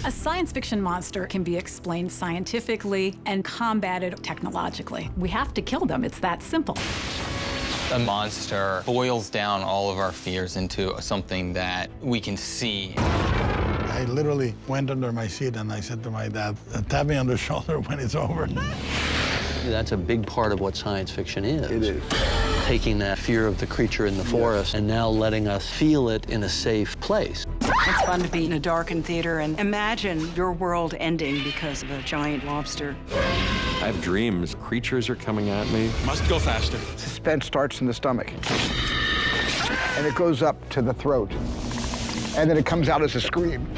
A science fiction monster can be explained scientifically and combated technologically. We have to kill them. It's that simple. A monster boils down all of our fears into something that we can see. I literally went under my seat and I said to my dad, tap me on the shoulder when it's over. That's a big part of what science fiction is. It is. Taking that fear of the creature in the forest and now letting us feel it in a safe place. It's fun to be in a darkened theater and imagine your world ending because of a giant lobster. I have dreams. Creatures are coming at me. Must go faster. Suspense starts in the stomach. And it goes up to the throat. And then it comes out as a scream.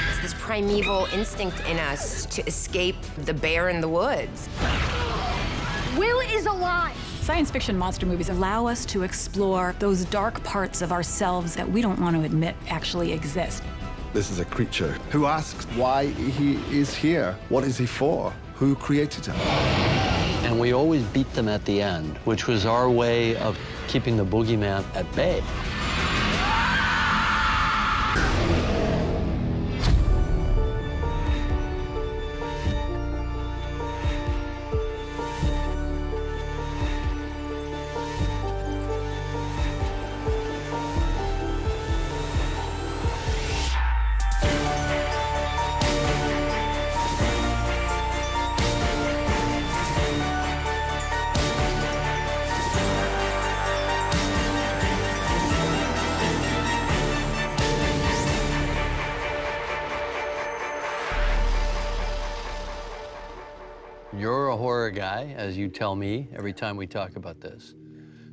It's this primeval instinct in us to escape the bear in the woods. Will is alive. Science fiction monster movies allow us to explore those dark parts of ourselves that we don't want to admit actually exist. This is a creature who asks why he is here. What is he for? Who created him? And we always beat them at the end, which was our way of keeping the boogeyman at bay. You're a horror guy, as you tell me every time we talk about this.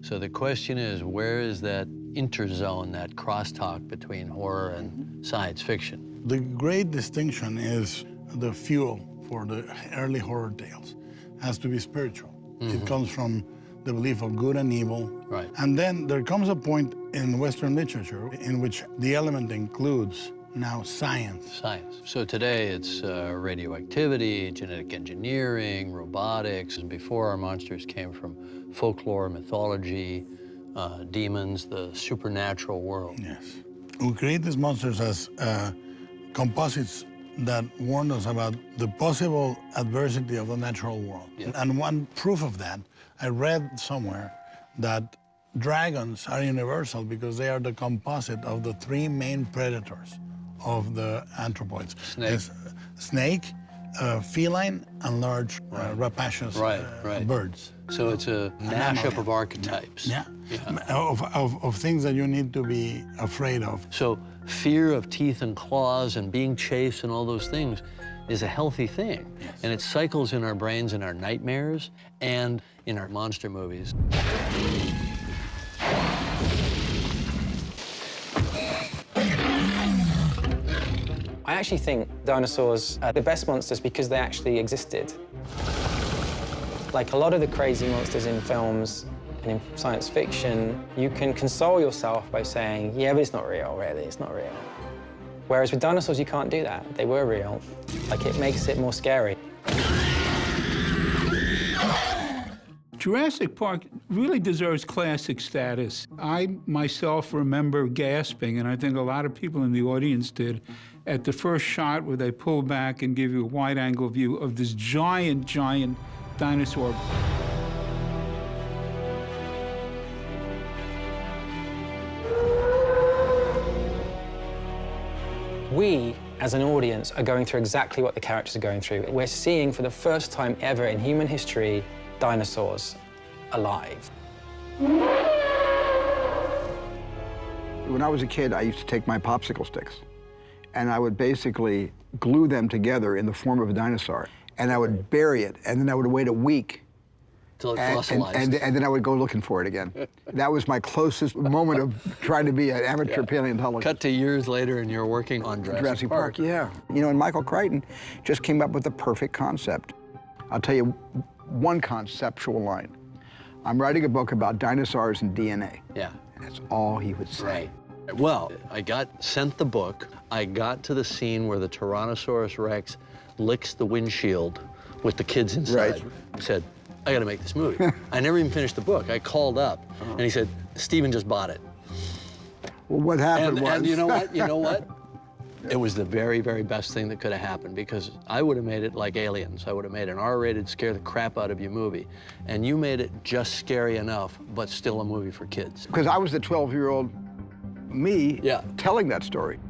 So the question is, where is that interzone, that crosstalk between horror and science fiction? The great distinction is the fuel for the early horror tales has to be spiritual. It comes from the belief of good and evil. Right. And then there comes a point in Western literature in which the element includes now science. Science. So today it's radioactivity, genetic engineering, robotics. And before, our monsters came from folklore, mythology, demons, the supernatural world. Yes. We create these monsters as composites that warn us about the possible adversity of the natural world. Yeah. And one proof of that, I read somewhere that dragons are universal because they are the composite of the three main predators of the anthropoids. Snake. Snake, feline, and large rapacious birds. So it's a mashup of archetypes. Yeah. Of things that you need to be afraid of. So fear of teeth and claws and being chased and all those things is a healthy thing. Yes. And it cycles in our brains in our nightmares and in our monster movies. I actually think dinosaurs are the best monsters because they actually existed. Like a lot of the crazy monsters in films and in science fiction, you can console yourself by saying, yeah, but it's not real, really, it's not real. Whereas with dinosaurs, you can't do that. They were real. Like, it makes it more scary. Jurassic Park really deserves classic status. I myself remember gasping, and I think a lot of people in the audience did, at the first shot where they pull back and give you a wide-angle view of this giant, giant dinosaur. We, as an audience, are going through exactly what the characters are going through. We're seeing, for the first time ever in human history, dinosaurs alive. When I was a kid, I used to take my popsicle sticks, and I would basically glue them together in the form of a dinosaur, and I would bury it, and then I would wait a week. Till it fossilized. And then I would go looking for it again. That was my closest moment of trying to be an amateur paleontologist. Cut to years later, and you're working on Jurassic Park. Yeah. You know, and Michael Crichton just came up with the perfect concept. I'll tell you one conceptual line. I'm writing a book about dinosaurs and DNA. Yeah. And that's all he would say. Right. Well, I got sent the book. I got to the scene where the Tyrannosaurus Rex licks the windshield with the kids inside. Right. I said, I gotta make this movie. I never even finished the book. I called up, and he said, Steven just bought it. Well, what happened was... And you know what? You know what? It was the very, very best thing that could have happened, because I would have made it like Aliens. I would have made an R-rated, scare the crap out of you movie. And you made it just scary enough, but still a movie for kids. Because I was the 12-year-old me telling that story.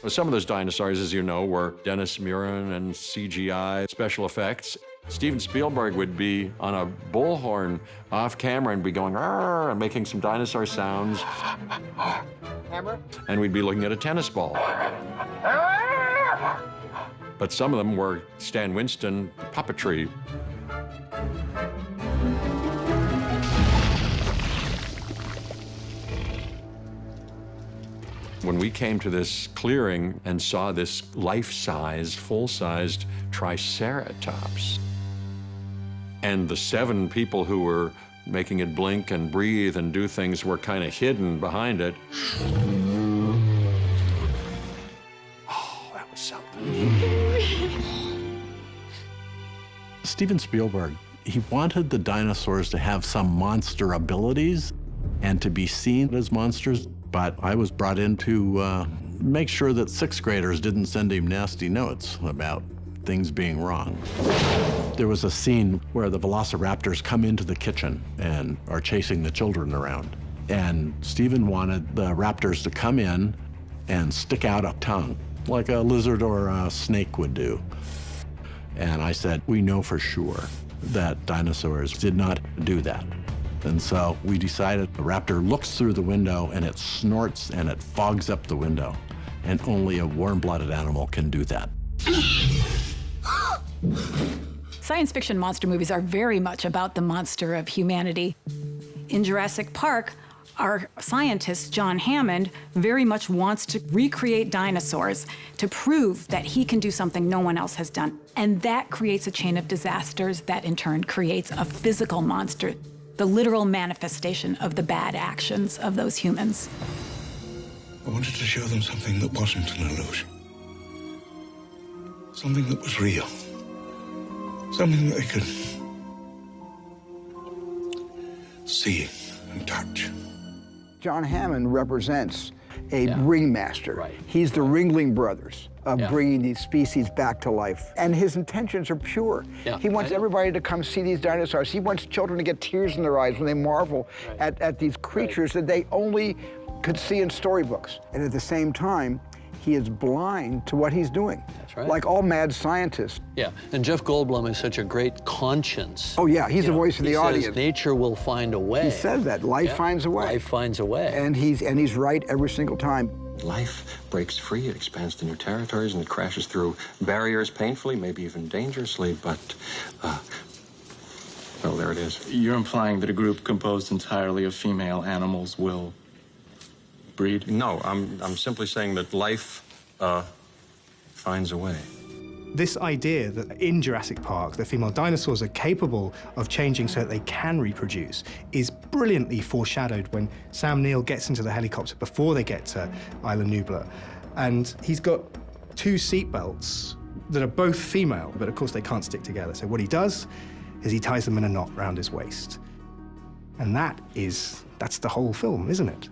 Some of those dinosaurs, as you know, were Dennis Muren and CGI special effects. Steven Spielberg would be on a bullhorn off camera and be going, "Arr," and making some dinosaur sounds. Hammer? And we'd be looking at a tennis ball. But some of them were Stan Winston puppetry. When we came to this clearing and saw this life-size, full-sized Triceratops, and the 7 people who were making it blink and breathe and do things were kind of hidden behind it. Oh, that was something. Steven Spielberg, he wanted the dinosaurs to have some monster abilities and to be seen as monsters, but I was brought in to make sure that 6th graders didn't send him nasty notes about things being wrong. There was a scene where the velociraptors come into the kitchen and are chasing the children around. And Steven wanted the raptors to come in and stick out a tongue, like a lizard or a snake would do. And I said, we know for sure that dinosaurs did not do that. And so we decided the raptor looks through the window and it snorts and it fogs up the window. And only a warm-blooded animal can do that. Science fiction monster movies are very much about the monster of humanity. In Jurassic Park, our scientist, John Hammond, very much wants to recreate dinosaurs to prove that he can do something no one else has done. And that creates a chain of disasters that in turn creates a physical monster, the literal manifestation of the bad actions of those humans. I wanted to show them something that wasn't an illusion. Something that was real. Something that they could see and touch. John Hammond represents a ringmaster. Right. He's the Ringling Brothers of bringing these species back to life. And his intentions are pure. Yeah. He wants everybody to come see these dinosaurs. He wants children to get tears in their eyes when they marvel at these creatures that they only could see in storybooks. And at the same time, he is blind to what he's doing. That's right. Like all mad scientists. Yeah, and Jeff Goldblum is such a great conscience. Oh yeah, he's the voice of the audience. Says, nature will find a way. He says that, life finds a way. Life finds a way. And he's right every single time. Life breaks free, it expands to new territories, and it crashes through barriers painfully, maybe even dangerously, but, well, there it is. You're implying that a group composed entirely of female animals will breed? No, I'm simply saying that life, finds a way. This idea that in Jurassic Park, the female dinosaurs are capable of changing so that they can reproduce is brilliantly foreshadowed when Sam Neill gets into the helicopter before they get to Isla Nublar. And he's got 2 seatbelts that are both female, but of course they can't stick together. So what he does is he ties them in a knot around his waist. And that's the whole film, isn't it?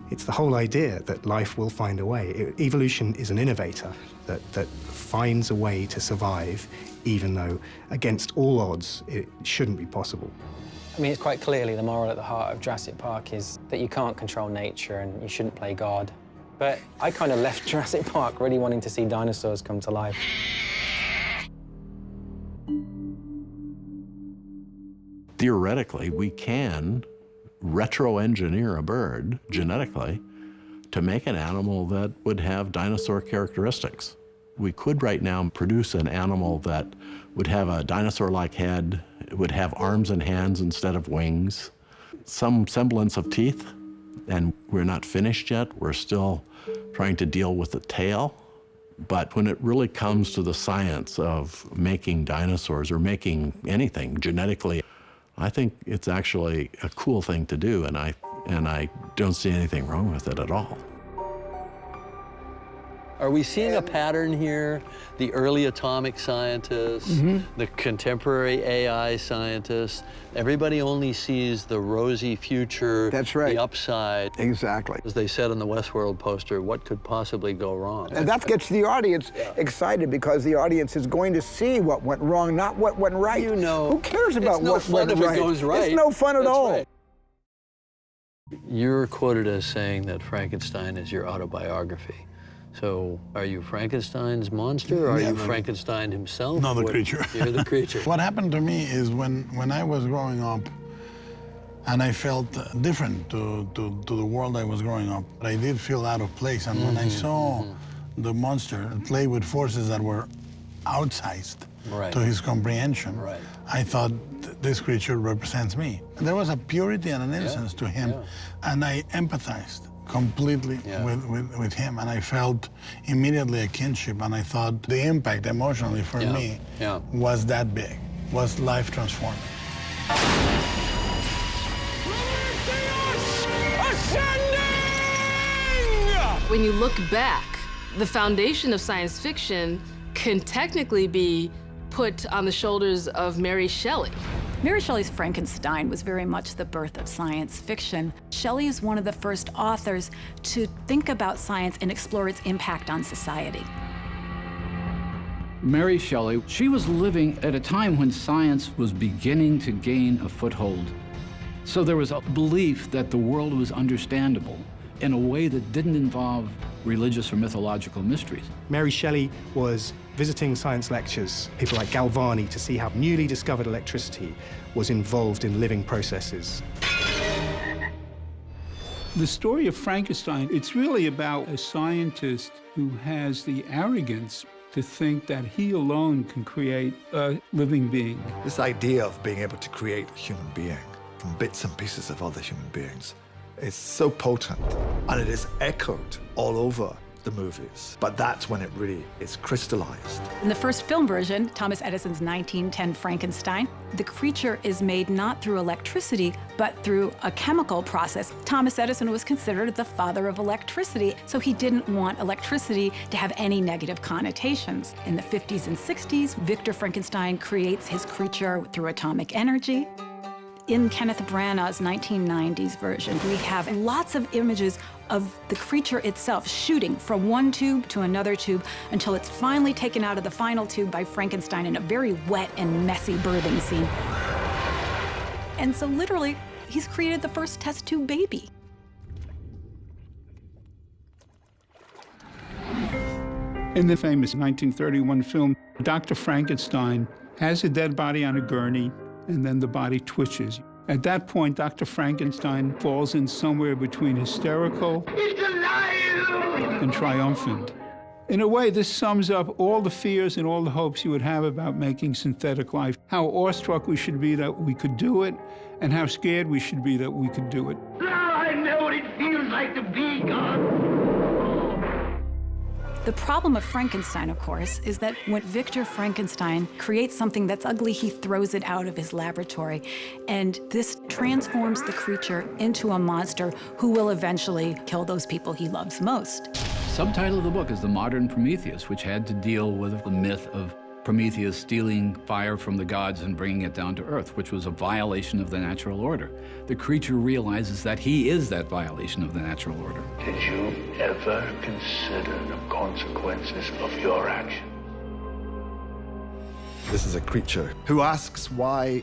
It's the whole idea that life will find a way. Evolution is an innovator that finds a way to survive, even though, against all odds, it shouldn't be possible. I mean, it's quite clearly the moral at the heart of Jurassic Park is that you can't control nature and you shouldn't play God. But I kind of left Jurassic Park really wanting to see dinosaurs come to life. Theoretically, we can retro-engineer a bird genetically to make an animal that would have dinosaur characteristics. We could right now produce an animal that would have a dinosaur-like head, it would have arms and hands instead of wings, some semblance of teeth, and we're not finished yet. We're still trying to deal with the tail. But when it really comes to the science of making dinosaurs or making anything genetically, I think it's actually a cool thing to do, and I don't see anything wrong with it at all. Are we seeing a pattern here? The early atomic scientists, the contemporary AI scientists, everybody only sees the rosy future, That's right. the upside. Exactly. As they said on the Westworld poster, what could possibly go wrong? And that gets the audience excited because the audience is going to see what went wrong, not what went right. You know, who cares about what went right? It's no fun if it goes right. It's no fun at all. Right. You're quoted as saying that Frankenstein is your autobiography. So are you Frankenstein's monster, or are you Frankenstein himself? No, the creature. You're the creature. What happened to me is when I was growing up, and I felt different to the world I was growing up, I did feel out of place. And when I saw the monster play with forces that were outsized to his comprehension, I thought, this creature represents me. There was a purity and an innocence to him, and I empathized completely with him, and I felt immediately a kinship, and I thought the impact emotionally for me was that big, was life transforming. When you look back, the foundation of science fiction can technically be put on the shoulders of Mary Shelley. Mary Shelley's Frankenstein was very much the birth of science fiction. Shelley is one of the first authors to think about science and explore its impact on society. Mary Shelley, she was living at a time when science was beginning to gain a foothold. So there was a belief that the world was understandable in a way that didn't involve religious or mythological mysteries. Mary Shelley was visiting science lectures, people like Galvani, to see how newly discovered electricity was involved in living processes. The story of Frankenstein, it's really about a scientist who has the arrogance to think that he alone can create a living being. This idea of being able to create a human being from bits and pieces of other human beings is so potent, and it is echoed all over the movies. But that's when it really is crystallized. In the first film version, Thomas Edison's 1910 Frankenstein, the creature is made not through electricity, but through a chemical process. Thomas Edison was considered the father of electricity, so he didn't want electricity to have any negative connotations. In the 50s and 60s, Victor Frankenstein creates his creature through atomic energy. In Kenneth Branagh's 1990s version, we have lots of images of the creature itself shooting from one tube to another tube until it's finally taken out of the final tube by Frankenstein in a very wet and messy birthing scene. And so literally, he's created the first test tube baby. In the famous 1931 film, Dr. Frankenstein has a dead body on a gurney, and then the body twitches. At that point, Dr. Frankenstein falls in somewhere between hysterical and triumphant. In a way, this sums up all the fears and all the hopes you would have about making synthetic life, how awestruck we should be that we could do it, and how scared we should be that we could do it. Now I know what it feels like to be God. The problem of Frankenstein, of course, is that when Victor Frankenstein creates something that's ugly, he throws it out of his laboratory. And this transforms the creature into a monster who will eventually kill those people he loves most. Subtitle of the book is The Modern Prometheus, which had to deal with the myth of Prometheus stealing fire from the gods and bringing it down to Earth, which was a violation of the natural order. The creature realizes that he is that violation of the natural order. Did you ever consider the consequences of your action? This is a creature who asks why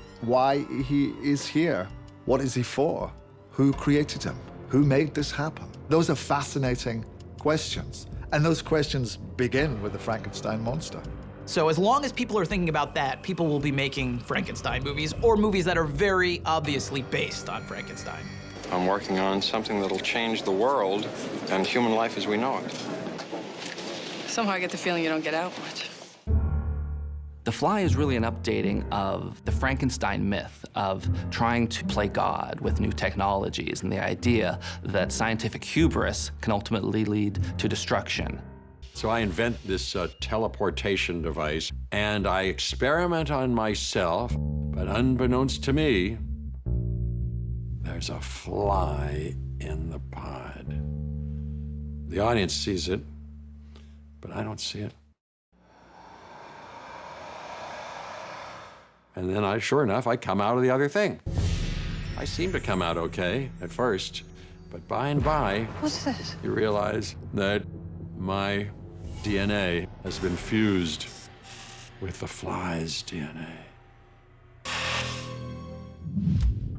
he is here. What is he for? Who created him? Who made this happen? Those are fascinating questions. And those questions begin with the Frankenstein monster. So as long as people are thinking about that, people will be making Frankenstein movies or movies that are very obviously based on Frankenstein. I'm working on something that'll change the world and human life as we know it. Somehow I get the feeling you don't get out much. The Fly is really an updating of the Frankenstein myth of trying to play God with new technologies and the idea that scientific hubris can ultimately lead to destruction. So I invent this teleportation device, and I experiment on myself, but unbeknownst to me, there's a fly in the pod. The audience sees it, but I don't see it. And then sure enough, I come out of the other thing. I seem to come out okay at first, but by and by, What's this? you realize that my DNA has been fused with the fly's DNA.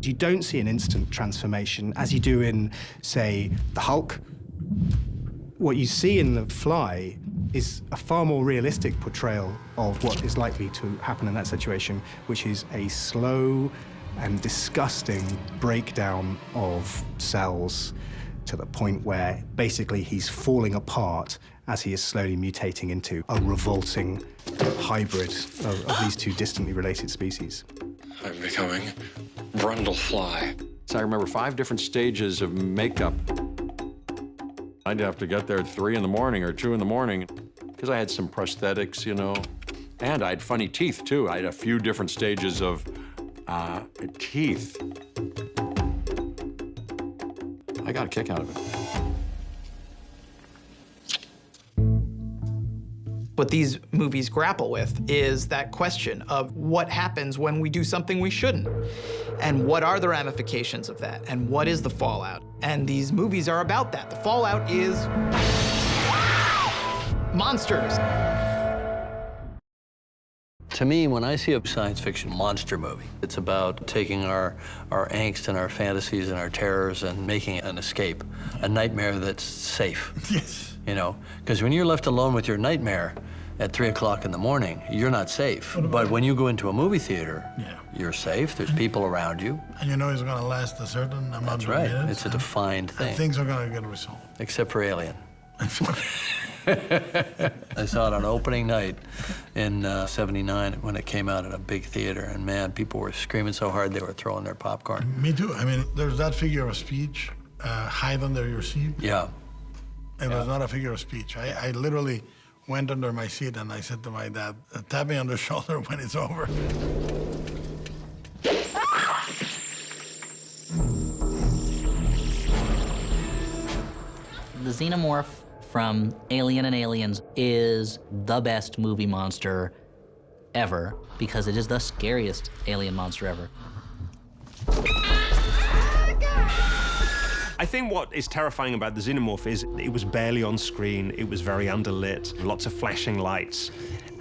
You don't see an instant transformation as you do in, say, the Hulk. What you see in the Fly is a far more realistic portrayal of what is likely to happen in that situation, which is a slow and disgusting breakdown of cells to the point where basically he's falling apart as he is slowly mutating into a revolting hybrid of these two distantly related species. I'm becoming Brundlefly. So I remember 5 different stages of makeup. I'd have to get there at 3 in the morning or 2 in the morning because I had some prosthetics, you know, and I had funny teeth too. I had a few different stages of teeth. I got a kick out of it. What these movies grapple with is that question of what happens when we do something we shouldn't, and what are the ramifications of that, and what is the fallout. And these movies are about that. The fallout is monsters. To me, when I see a science fiction monster movie, it's about taking our angst and our fantasies and our terrors and making an escape, a nightmare that's safe. Yes. You know, because when you're left alone with your nightmare at 3 o'clock in the morning, you're not safe. But when you go into a movie theater, you're safe. There's people around you. And you know it's going to last a certain amount That's of right. minutes. It's a defined thing. And things are going to get resolved. Except for Alien. I saw it on opening night in '79 when it came out at a big theater, and man, people were screaming so hard they were throwing their popcorn. Me too. I mean, there's that figure of speech, hide under your seat. Yeah. It was not a figure of speech. I literally went under my seat and I said to my dad, tap me on the shoulder when it's over. The Xenomorph from Alien and Aliens is the best movie monster ever because it is the scariest alien monster ever. I think what is terrifying about the Xenomorph is it was barely on screen, it was very underlit, lots of flashing lights,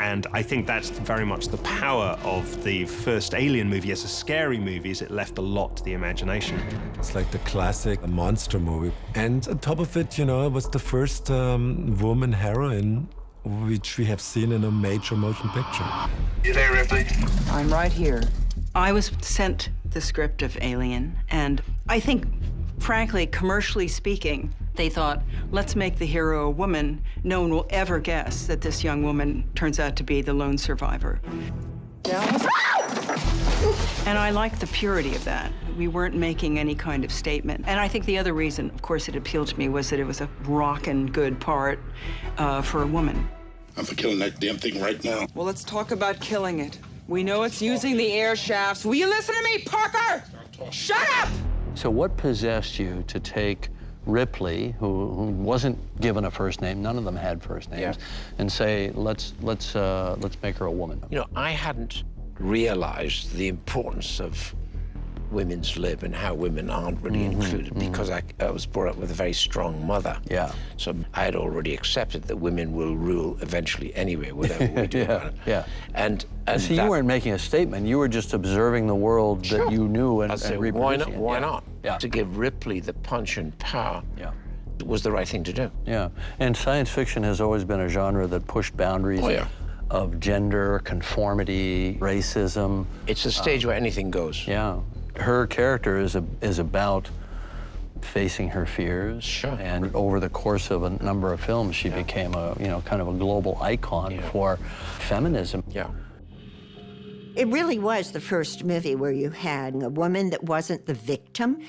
and I think that's very much the power of the first Alien movie as a scary movie, is it left a lot to the imagination. It's like the classic monster movie. And on top of it, you know, it was the first woman heroine which we have seen in a major motion picture. You there, Ripley? I'm right here. I was sent the script of Alien, and I think, frankly, commercially speaking, they thought, let's make the hero a woman. No one will ever guess that this young woman turns out to be the lone survivor. And I liked the purity of that. We weren't making any kind of statement. And I think the other reason, of course, it appealed to me was that it was a rockin' good part for a woman. I'm for killing that damn thing right now. Well, let's talk about killing it. We know it's using the air shafts. Will you listen to me, Parker? Shut up! So what possessed you to take Ripley, who wasn't given a first name, none of them had first names, and say, let's make her a woman? You know, I hadn't realized the importance of women's lib and how women aren't really included because I was brought up with a very strong mother. Yeah. So I had already accepted that women will rule eventually anyway, whatever we do about it. Yeah. And see, you weren't making a statement. You were just observing the world that you knew and reproducing why not? it. Why not? Yeah. To give Ripley the punch and power was the right thing to do. Yeah. And science fiction has always been a genre that pushed boundaries of gender, conformity, racism. It's a stage where anything goes. Yeah. Her character is about facing her fears, and over the course of a number of films, she became a kind of a global icon for feminism. Yeah. It really was the first movie where you had a woman that wasn't the victim,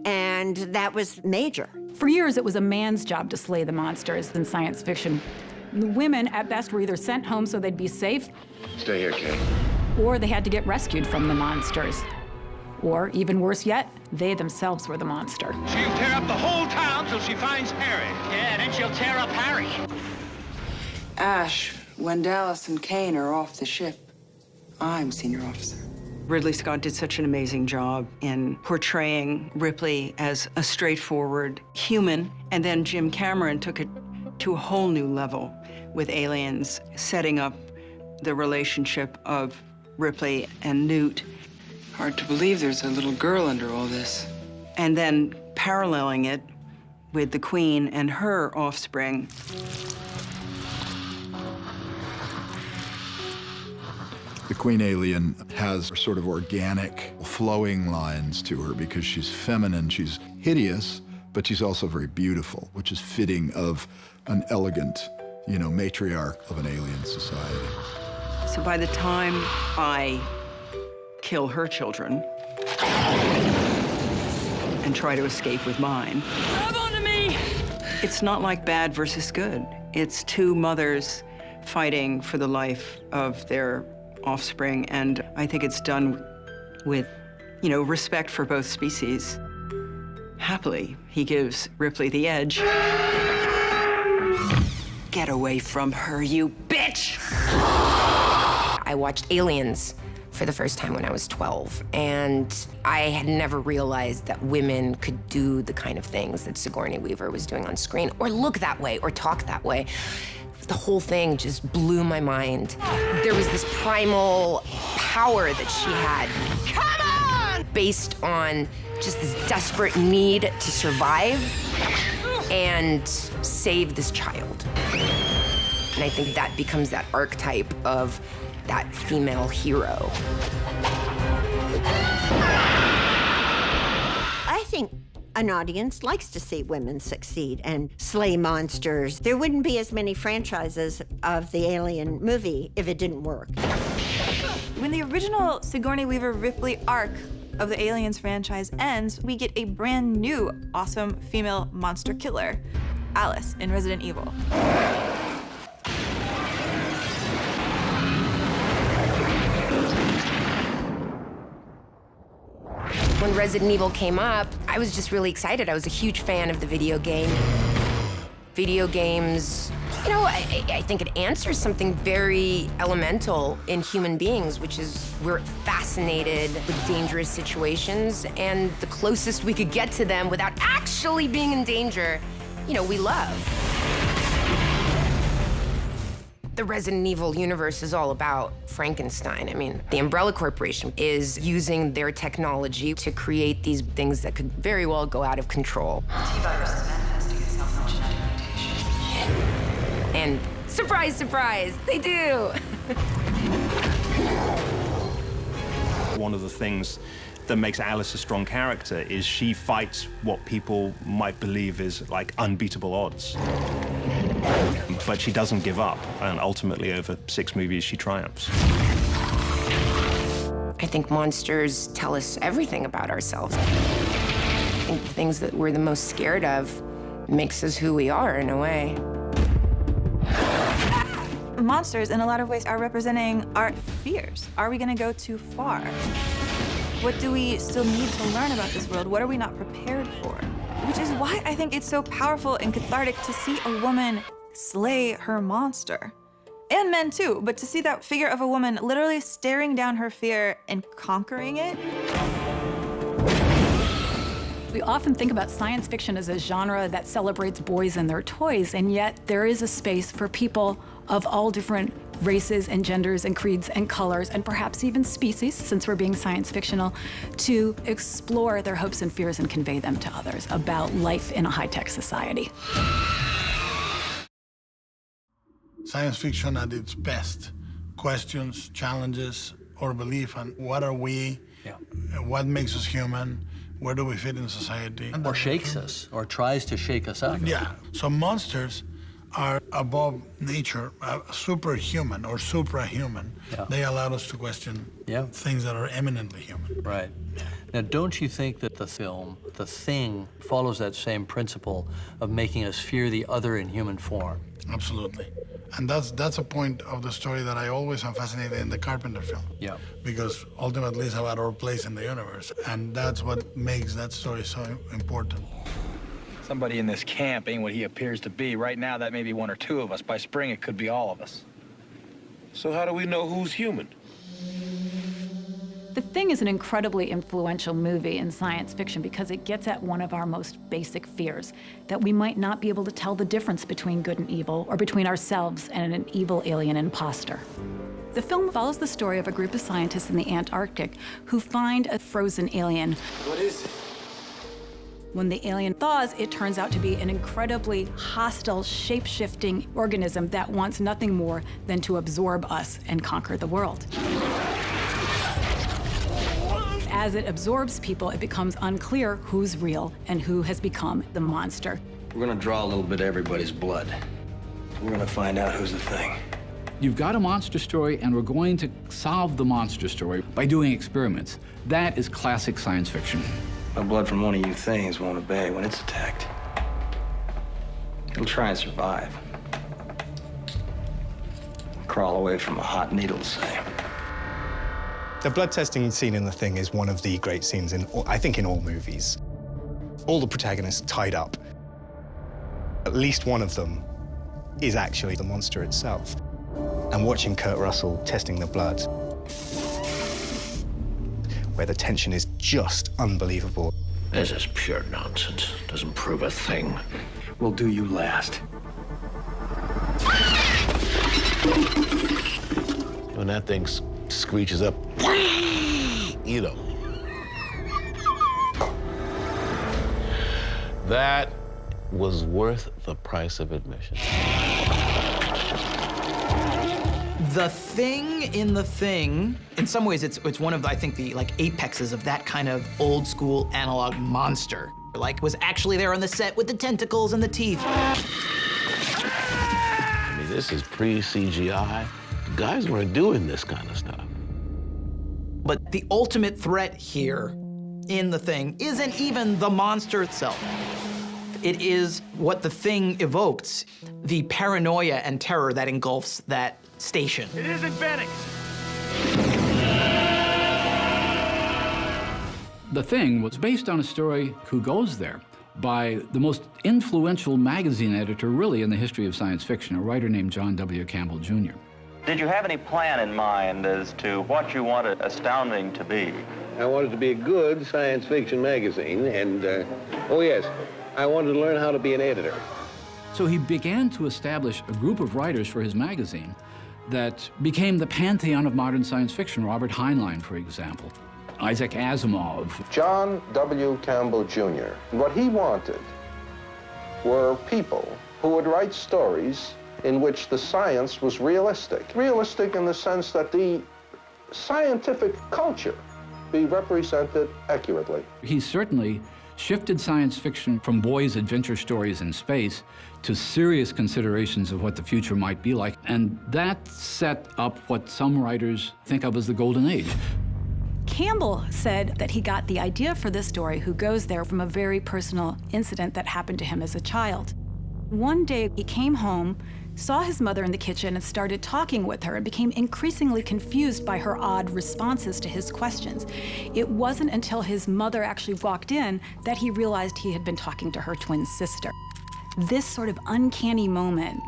and that was major. For years, it was a man's job to slay the monsters in science fiction. The women, at best, were either sent home so they'd be safe, Stay here, Kay. or they had to get rescued from the monsters. Or, even worse yet, they themselves were the monster. She'll tear up the whole town till she finds Harry. Yeah, then she'll tear up Harry. Ash, Wendalis, and Kane are off the ship. I'm senior officer. Ridley Scott did such an amazing job in portraying Ripley as a straightforward human, and then Jim Cameron took it to a whole new level with Aliens, setting up the relationship of Ripley and Newt. Hard to believe there's a little girl under all this. And then paralleling it with the Queen and her offspring. The Queen Alien has sort of organic, flowing lines to her because she's feminine, she's hideous, but she's also very beautiful, which is fitting of an elegant, matriarch of an alien society. So by the time I kill her children and try to escape with mine, Grab onto me! It's not like bad versus good. It's two mothers fighting for the life of their offspring, and I think it's done with, respect for both species. Happily, he gives Ripley the edge. Get away from her, you bitch! I watched Aliens for the first time when I was 12, and I had never realized that women could do the kind of things that Sigourney Weaver was doing on screen, or look that way, or talk that way. The whole thing just blew my mind. There was this primal power that she had. Come on! Based on just this desperate need to survive and save this child. And I think that becomes that archetype of that female hero. I think an audience likes to see women succeed and slay monsters. There wouldn't be as many franchises of the Alien movie if it didn't work. When the original Sigourney Weaver Ripley arc of the Aliens franchise ends, we get a brand new awesome female monster killer, Alice in Resident Evil. When Resident Evil came up, I was just really excited. I was a huge fan of the video game. Video games, I think it answers something very elemental in human beings, which is we're fascinated with dangerous situations, and the closest we could get to them without actually being in danger, we love. The Resident Evil universe is all about Frankenstein. I mean, the Umbrella Corporation is using their technology to create these things that could very well go out of control. T-virus is manifesting itself in genetic mutation. And surprise, surprise, they do. One of the things that makes Alice a strong character is she fights what people might believe is like unbeatable odds. But she doesn't give up, and ultimately over 6 movies she triumphs. I think monsters tell us everything about ourselves. I think the things that we're the most scared of makes us who we are in a way. Monsters, in a lot of ways, are representing our fears. Are we gonna go too far? What do we still need to learn about this world? What are we not prepared for? Which is why I think it's so powerful and cathartic to see a woman slay her monster. And men too, but to see that figure of a woman literally staring down her fear and conquering it. We often think about science fiction as a genre that celebrates boys and their toys, and yet there is a space for people of all different races and genders and creeds and colors, and perhaps even species, since we're being science fictional, to explore their hopes and fears and convey them to others about life in a high-tech society. Science fiction at its best questions, challenges our belief on what are we, what makes us human, where do we fit in society. Or shakes us, or tries to shake us up. Yeah, so monsters are above nature, superhuman or suprahuman. Yeah. They allow us to question things that are eminently human. Right. Now, don't you think that the film, The Thing, follows that same principle of making us fear the other in human form? Absolutely. And that's a point of the story that I always am fascinated in the Carpenter film. Yeah. Because ultimately it's about our place in the universe. And that's what makes that story so important. Somebody in this camp ain't what he appears to be. Right now, that may be one or two of us. By spring, it could be all of us. So how do we know who's human? The Thing is an incredibly influential movie in science fiction because it gets at one of our most basic fears, that we might not be able to tell the difference between good and evil, or between ourselves and an evil alien imposter. The film follows the story of a group of scientists in the Antarctic who find a frozen alien. What is it? When the alien thaws, it turns out to be an incredibly hostile, shape-shifting organism that wants nothing more than to absorb us and conquer the world. As it absorbs people, it becomes unclear who's real and who has become the monster. We're gonna draw a little bit of everybody's blood. We're gonna find out who's the Thing. You've got a monster story, and we're going to solve the monster story by doing experiments. That is classic science fiction. The blood from one of you things won't obey when it's attacked. It'll try and survive. Crawl away from a hot needle, say. The blood testing scene in The Thing is one of the great scenes I think in all movies. All the protagonists tied up. At least one of them is actually the monster itself. And watching Kurt Russell testing the blood, where the tension is just unbelievable. This is pure nonsense. Doesn't prove a thing. We'll do you last. When that thing screeches up, you know. That was worth the price of admission. The Thing in The Thing, in some ways, it's one of, I think, the apexes of that kind of old school analog monster. Was actually there on the set with the tentacles and the teeth. I mean, this is pre-CGI. Guys weren't doing this kind of stuff. But the ultimate threat here in The Thing isn't even the monster itself. It is what The Thing evokes, the paranoia and terror that engulfs that station. It isn't Phoenix. The Thing was based on a story, Who Goes There, by the most influential magazine editor, really, in the history of science fiction, a writer named John W. Campbell, Jr. Did you have any plan in mind as to what you wanted Astounding to be? I wanted to be a good science fiction magazine, and, oh yes, I wanted to learn how to be an editor. So he began to establish a group of writers for his magazine that became the pantheon of modern science fiction. Robert Heinlein, for example, Isaac Asimov. John W. Campbell, Jr. What he wanted were people who would write stories in which the science was realistic. Realistic in the sense that the scientific culture be represented accurately. He certainly shifted science fiction from boys' adventure stories in space to serious considerations of what the future might be like. And that set up what some writers think of as the Golden Age. Campbell said that he got the idea for this story, Who Goes There, from a very personal incident that happened to him as a child. One day, he came home, saw his mother in the kitchen, and started talking with her, and became increasingly confused by her odd responses to his questions. It wasn't until his mother actually walked in that he realized he had been talking to her twin sister. This sort of uncanny moment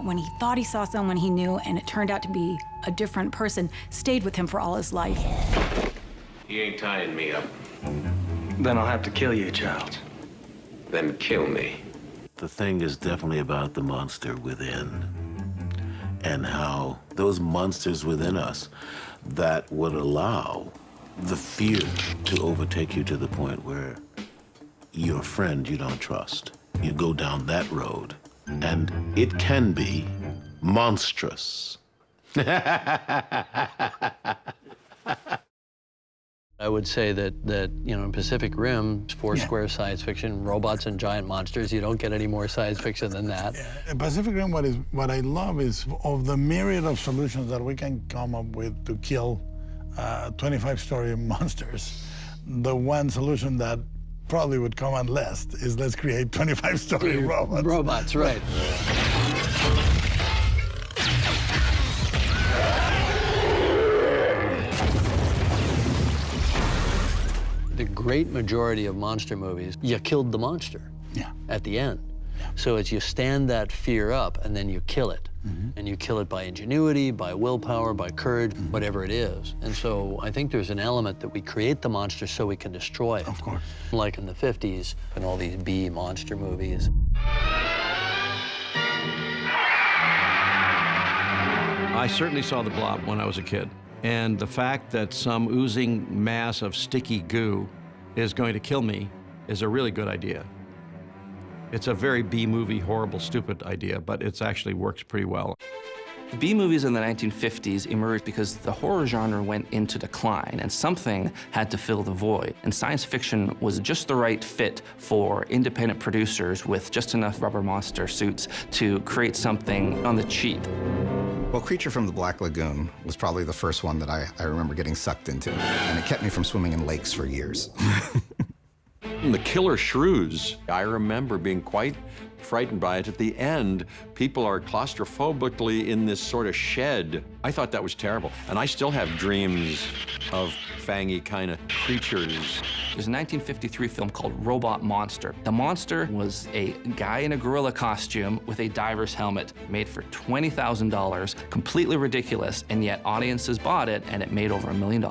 when he thought he saw someone he knew and it turned out to be a different person, stayed with him for all his life. He ain't tying me up. Then I'll have to kill you, child. Then kill me. The Thing is definitely about the monster within, and how those monsters within us that would allow the fear to overtake you to the point where your friend you don't trust. You go down that road, and it can be monstrous. I would say that in Pacific Rim, Foursquare science fiction, robots and giant monsters. You don't get any more science fiction than that. In Pacific Rim, what I love is of the myriad of solutions that we can come up with to kill 25-story monsters, the one solution that probably would come on last is let's create 25-story robots. Robots, right. The great majority of monster movies, you killed the monster. at the end. So it's you stand that fear up and then you kill it. And you kill it by ingenuity, by willpower, by courage, whatever it is. And so I think there's an element that we create the monster so we can destroy it. Of course. Like in the 50s and all these B monster movies. I certainly saw The Blob when I was a kid. And the fact that some oozing mass of sticky goo is going to kill me is a really good idea. It's a very B-movie, horrible, stupid idea, but it actually works pretty well. B-movies in the 1950s emerged because the horror genre went into decline and something had to fill the void. And science fiction was just the right fit for independent producers with just enough rubber monster suits to create something on the cheap. Well, Creature from the Black Lagoon was probably the first one that I remember getting sucked into, and it kept me from swimming in lakes for years. The killer shrews, I remember being quite frightened by it. At the end, people are claustrophobically in this sort of shed. I thought that was terrible. And I still have dreams of fangy kind of creatures. There's a 1953 film called Robot Monster. The monster was a guy in a gorilla costume with a diver's helmet, made for $20,000, completely ridiculous, and yet audiences bought it, and it made over $1 million.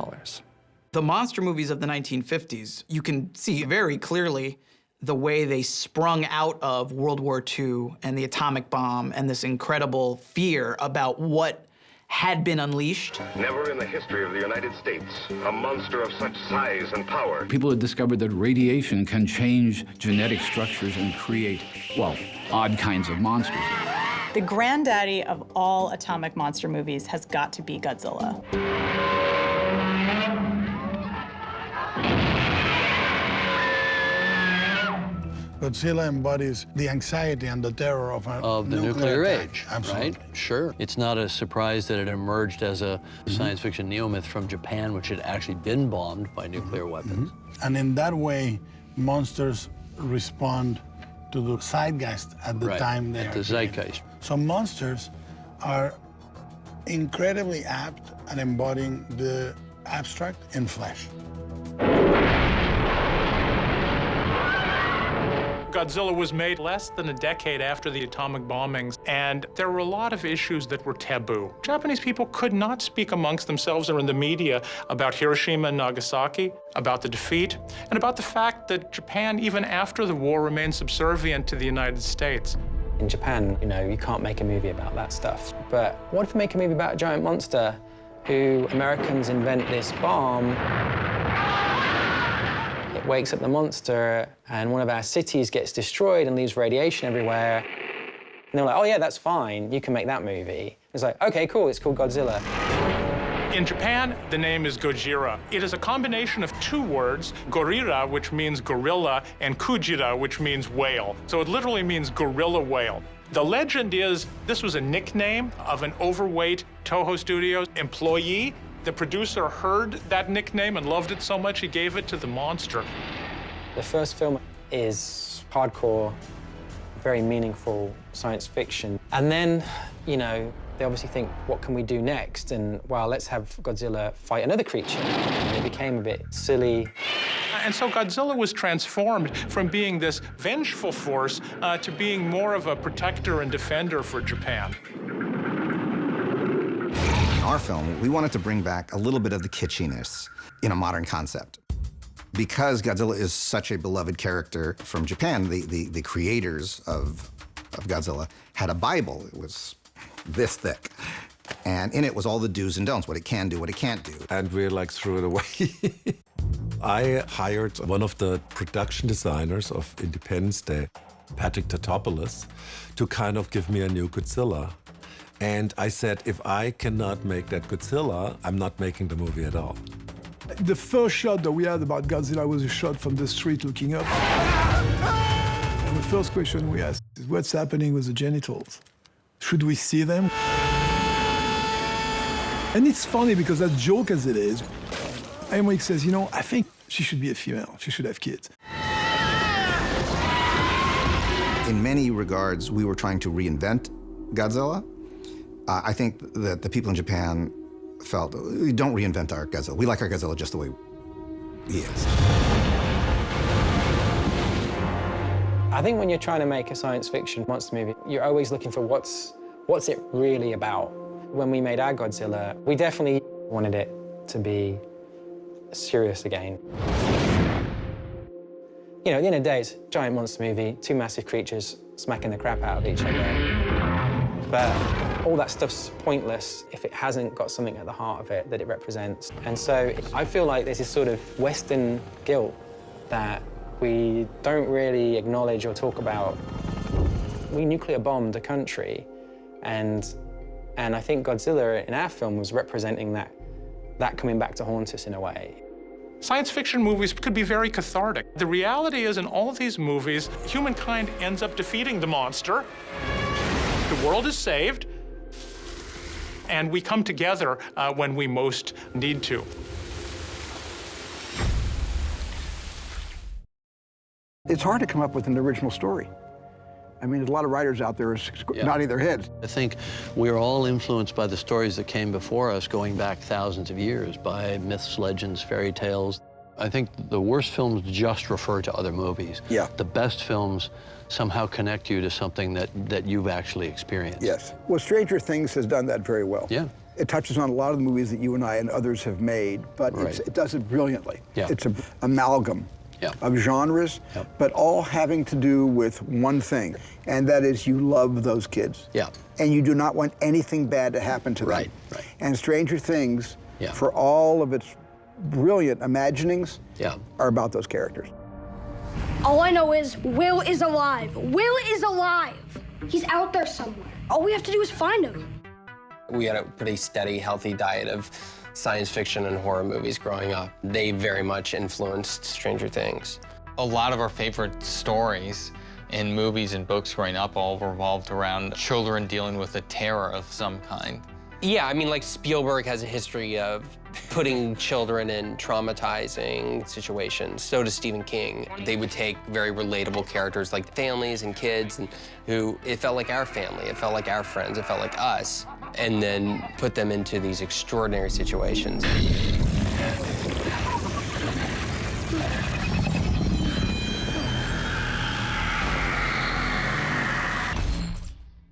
The monster movies of the 1950s, you can see very clearly the way they sprung out of World War II and the atomic bomb and this incredible fear about what had been unleashed. Never in the history of the United States, a monster of such size and power. People had discovered that radiation can change genetic structures and create, well, odd kinds of monsters. The granddaddy of all atomic monster movies has got to be Godzilla. Godzilla embodies the anxiety and the terror of the nuclear attack. age, Absolutely. right? Sure. It's not a surprise that it emerged as a science fiction neo-myth from Japan, which had actually been bombed by nuclear weapons. And in that way, monsters respond to the zeitgeist at the time they are the zeitgeist. So monsters are incredibly apt at embodying the abstract in flesh. Godzilla was made less than a decade after the atomic bombings, and there were a lot of issues that were taboo. Japanese people could not speak amongst themselves or in the media about Hiroshima and Nagasaki, about the defeat, and about the fact that Japan, even after the war, remained subservient to the United States. In Japan, you know, you can't make a movie about that stuff. But what if we make a movie about a giant monster who Americans invent this bomb? It wakes up the monster, and one of our cities gets destroyed and leaves radiation everywhere. And they're like, oh yeah, that's fine, you can make that movie. It's like, okay, cool, it's called Godzilla. In Japan, the name is Gojira. It is a combination of two words, gorira, which means gorilla, and kujira, which means whale. So it literally means gorilla whale. The legend is this was a nickname of an overweight Toho Studios employee. The producer heard that nickname and loved it so much he gave it to the monster. The first film is hardcore, very meaningful science fiction. And then, you know, they obviously think, what can we do next? And, well, let's have Godzilla fight another creature. And it became a bit silly. And so Godzilla was transformed from being this vengeful force to being more of a protector and defender for Japan. In our film, we wanted to bring back a little bit of the kitschiness in a modern concept. Because Godzilla is such a beloved character from Japan, the creators of Godzilla had a Bible. It was this thick. And in it was all the do's and don'ts, what it can do, what it can't do. And we like threw it away. I hired one of the production designers of Independence Day, Patrick Tatopoulos, to kind of give me a new Godzilla. And I said, if I cannot make that Godzilla, I'm not making the movie at all. The first shot that we had about Godzilla was a shot from the street looking up. And the first question we asked is, what's happening with the genitals? Should we see them? And it's funny because as joke as it is, Emmerich says, you know, I think she should be a female. She should have kids. In many regards, we were trying to reinvent Godzilla. I think that the people in Japan felt, we don't reinvent our Godzilla. We like our Godzilla just the way he is. I think when you're trying to make a science fiction monster movie, you're always looking for what's it really about. When we made our Godzilla, we definitely wanted it to be serious again. You know, at the end of the day, it's a giant monster movie, two massive creatures smacking the crap out of each other. But all that stuff's pointless if it hasn't got something at the heart of it that it represents. And so I feel like there's this sort of Western guilt that we don't really acknowledge or talk about. We nuclear bombed a country, and I think Godzilla in our film was representing that coming back to haunt us in a way. Science fiction movies could be very cathartic. The reality is, in all of these movies, humankind ends up defeating the monster. The world is saved, and we come together when we most need to. It's hard to come up with an original story. I mean, there's a lot of writers out there nodding their heads. I think we're all influenced by the stories that came before us, going back thousands of years, by myths, legends, fairy tales. I think the worst films just refer to other movies. Yeah. The best films somehow connect you to something that you've actually experienced. Yes. Well, Stranger Things has done that very well. Yeah. It touches on a lot of the movies that you and I and others have made, but it does it brilliantly. Yeah. It's an amalgam of genres, but all having to do with one thing, and that is you love those kids. Yeah. And you do not want anything bad to happen to them. Right. And Stranger Things, for all of its brilliant imaginings, are about those characters. All I know is Will is alive. Will is alive. He's out there somewhere. All we have to do is find him. We had a pretty steady, healthy diet of science fiction and horror movies growing up. They very much influenced Stranger Things. A lot of our favorite stories in movies and books growing up all revolved around children dealing with a terror of some kind. Yeah, I mean, like Spielberg has a history of putting children in traumatizing situations. So does Stephen King. They would take very relatable characters like families and kids, and who it felt like our family, it felt like our friends, it felt like us, and then put them into these extraordinary situations.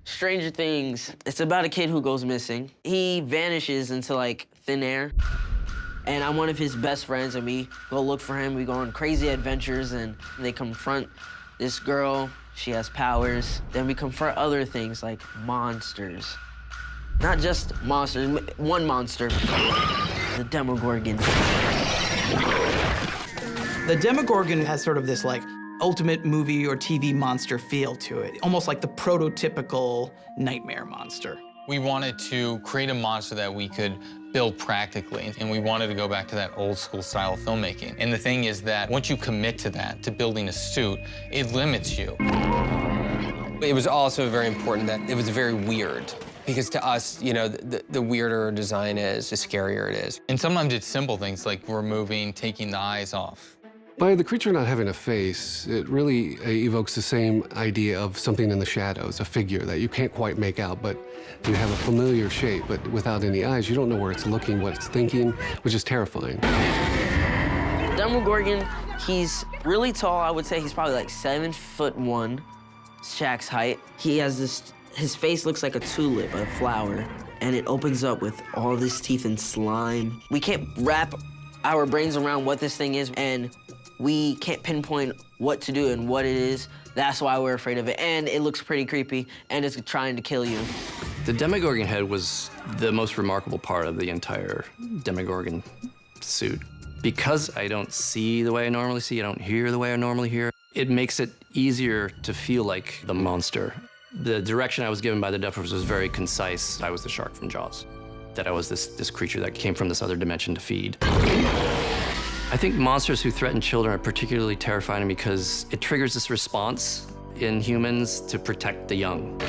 Stranger Things, it's about a kid who goes missing. He vanishes into like thin air. And I'm one of his best friends, and we go look for him. We go on crazy adventures, and they confront this girl. She has powers. Then we confront other things like monsters. Not just monsters, one monster, the Demogorgon. The Demogorgon has sort of this like ultimate movie or TV monster feel to it, almost like the prototypical nightmare monster. We wanted to create a monster that we could build practically, and we wanted to go back to that old school style of filmmaking. And the thing is that once you commit to that, to building a suit, it limits you. It was also very important that it was very weird. Because to us, you know, the weirder a design is, the scarier it is. And sometimes it's simple things like removing, taking the eyes off. By the creature not having a face, it really evokes the same idea of something in the shadows, a figure that you can't quite make out, but you have a familiar shape, but without any eyes. You don't know where it's looking, what it's thinking, which is terrifying. Demogorgon, he's really tall. I would say he's probably like 7'1", Shaq's height. He has this, his face looks like a tulip, a flower, and it opens up with all this teeth and slime. We can't wrap our brains around what this thing is, and we can't pinpoint what to do and what it is. That's why we're afraid of it. And it looks pretty creepy, and it's trying to kill you. The Demogorgon head was the most remarkable part of the entire Demogorgon suit. Because I don't see the way I normally see, I don't hear the way I normally hear, it makes it easier to feel like the monster. The direction I was given by the developers was very concise. I was the shark from Jaws. That I was this creature that came from this other dimension to feed. I think monsters who threaten children are particularly terrifying because it triggers this response in humans to protect the young.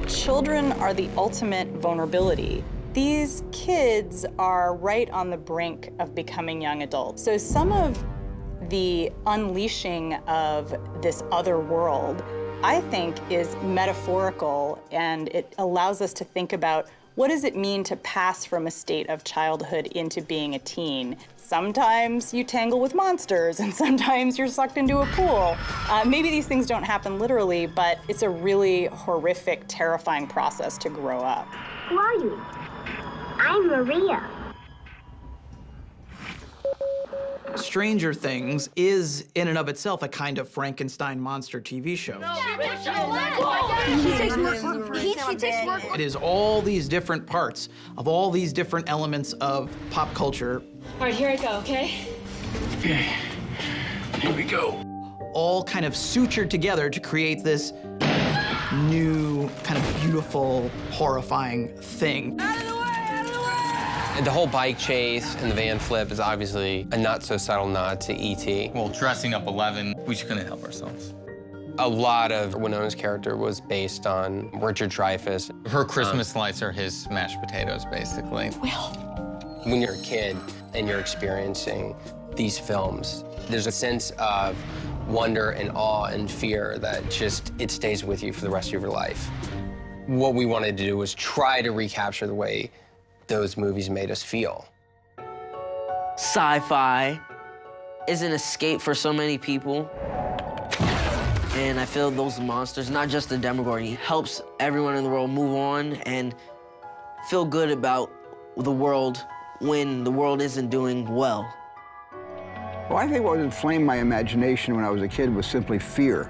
Children are the ultimate vulnerability. These kids are right on the brink of becoming young adults. So some of the unleashing of this other world, I think, is metaphorical, and it allows us to think about What does it mean to pass from a state of childhood into being a teen? Sometimes you tangle with monsters, and sometimes you're sucked into a pool. Maybe these things don't happen literally, but it's a really horrific, terrifying process to grow up. Who are you? I'm Maria. Stranger Things is, in and of itself, a kind of Frankenstein monster TV show. He takes work. It is all these different parts of all these different elements of pop culture. All right, here I go, okay? Okay, here we go. All kind of sutured together to create this new, kind of beautiful, horrifying thing. And the whole bike chase and the van flip is obviously a not-so-subtle nod to E.T. Well, dressing up 11, we just couldn't help ourselves. A lot of Winona's character was based on Richard Dreyfuss. Her Christmas lights are his mashed potatoes, basically. When you're a kid and you're experiencing these films, there's a sense of wonder and awe and fear that just, it stays with you for the rest of your life. What we wanted to do was try to recapture the way those movies made us feel. Sci-fi is an escape for so many people. And I feel those monsters, not just the Demogorgon, helps everyone in the world move on and feel good about the world when the world isn't doing well. Well, I think what inflamed my imagination when I was a kid was simply fear.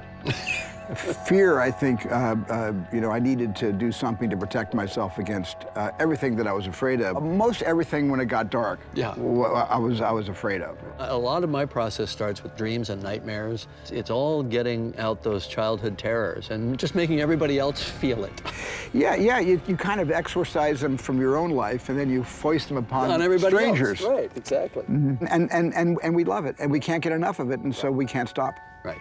Fear, I think, you know, I needed to do something to protect myself against everything that I was afraid of. Most everything when it got dark, I was afraid of. A lot of my process starts with dreams and nightmares. It's all getting out those childhood terrors and just making everybody else feel it. Yeah, you kind of exorcise them from your own life, and then you foist them upon everybody strangers. else. Right, exactly. And we love it, and we can't get enough of it, and so we can't stop. Right.